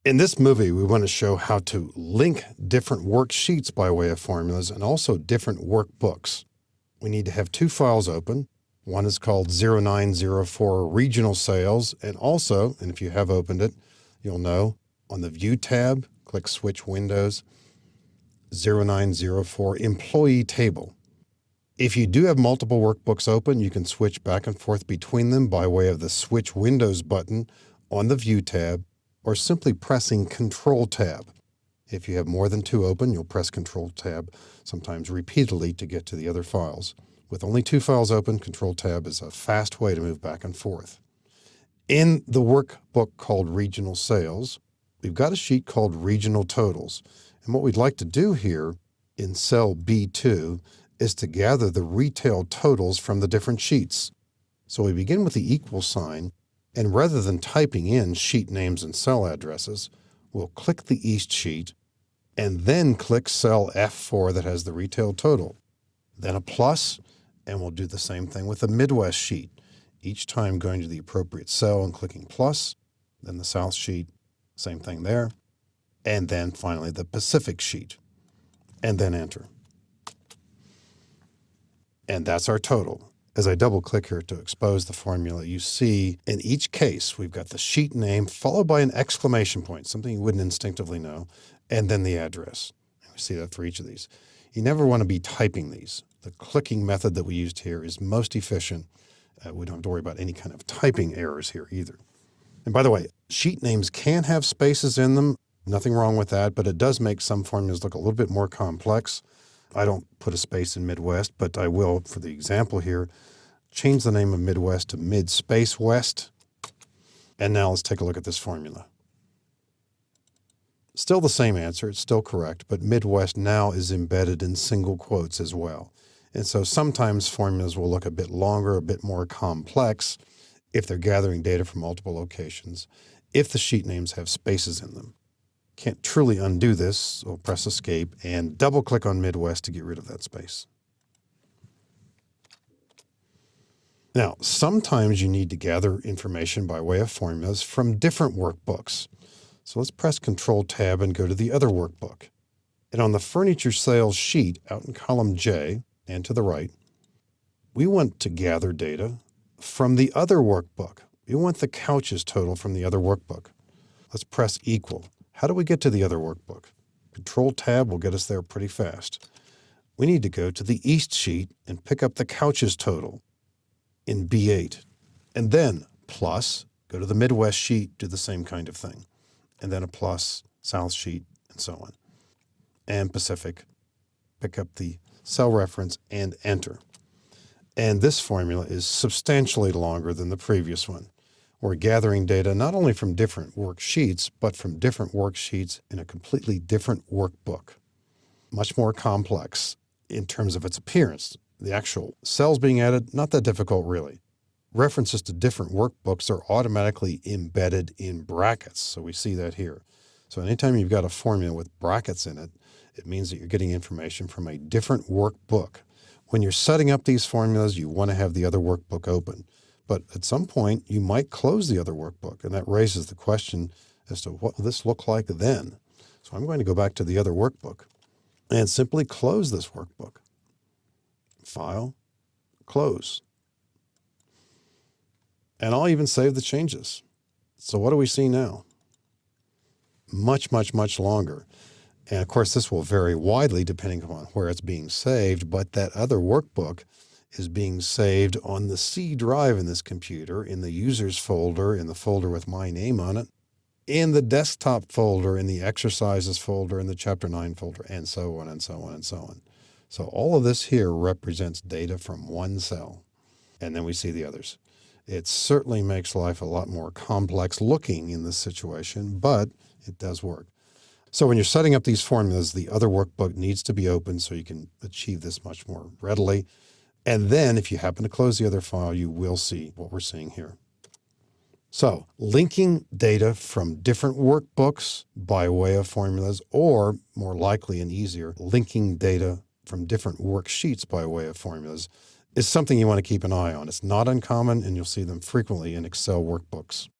In this movie, we want to show how to link different worksheets by way of formulas and also different workbooks. We need to have two files open. One is called 0904 Regional Sales, and also, and if you have opened it, you'll know, on the View tab, click Switch Windows, 0904 Employee Table. If you do have multiple workbooks open, you can switch back and forth between them by way of the Switch Windows button on the View tab, or simply pressing Control Tab. If you have more than two open, you'll press Control Tab, sometimes repeatedly, to get to the other files. With only two files open, Control Tab is a fast way to move back and forth. In the workbook called Regional Sales, we've got a sheet called Regional Totals. And what we'd like to do here in cell B2 is to gather the retail totals from the different sheets. So we begin with the equal sign, and rather than typing in sheet names and cell addresses, we'll click the East sheet and then click cell F4 that has the retail total. Then a plus, and we'll do the same thing with the Midwest sheet, each time going to the appropriate cell and clicking plus, then the South sheet, same thing there, and then finally the Pacific sheet, and then enter. And that's our total. As I double click here to expose the formula, you see in each case, we've got the sheet name followed by an exclamation point, something you wouldn't instinctively know, and then the address. We see that for each of these. You never want to be typing these. The clicking method that we used here is most efficient. We don't have to worry about any kind of typing errors here either. And by the way, sheet names can have spaces in them. Nothing wrong with that, but it does make some formulas look a little bit more complex. I don't put a space in Midwest, but I will, for the example here, change the name of Midwest to Mid-Space West. And now let's take a look at this formula. Still the same answer, it's still correct, but Midwest now is embedded in single quotes as well. And so sometimes formulas will look a bit longer, a bit more complex if they're gathering data from multiple locations, if the sheet names have spaces in them. Can't truly undo this, so press Escape and double-click on Midwest to get rid of that space. Now, sometimes you need to gather information by way of formulas from different workbooks. So let's press Control-Tab and go to the other workbook. And on the Furniture Sales sheet, out in column J and to the right, we want to gather data from the other workbook. We want the couches total from the other workbook. Let's press Equal. How do we get to the other workbook? Control-Tab will get us there pretty fast. We need to go to the East sheet and pick up the couches total in B8. And then plus, go to the Midwest sheet, do the same kind of thing. And then a plus, South sheet, and so on. And Pacific, pick up the cell reference and enter. And this formula is substantially longer than the previous one. We're gathering data not only from different worksheets, but from different worksheets in a completely different workbook. Much more complex in terms of its appearance. The actual cells being added, not that difficult really. References to different workbooks are automatically embedded in brackets, so we see that here. So anytime you've got a formula with brackets in it, it means that you're getting information from a different workbook. When you're setting up these formulas, you want to have the other workbook open. But at some point, you might close the other workbook, and that raises the question as to what will this look like then. So I'm going to go back to the other workbook and simply close this workbook. File, close. And I'll even save the changes. So what do we see now? Much, much, much longer. And of course, this will vary widely depending upon where it's being saved, but that other workbook is being saved on the C drive in this computer, in the users folder, in the folder with my name on it, in the desktop folder, in the exercises folder, in the chapter 9 folder, and so on and so on and so on. So all of this here represents data from one cell, and then we see the others. It certainly makes life a lot more complex looking in this situation, but it does work. So when you're setting up these formulas, the other workbook needs to be open so you can achieve this much more readily. And then if you happen to close the other file, you will see what we're seeing here. So linking data from different workbooks by way of formulas, or more likely and easier, linking data from different worksheets by way of formulas is something you want to keep an eye on. It's not uncommon, and you'll see them frequently in Excel workbooks.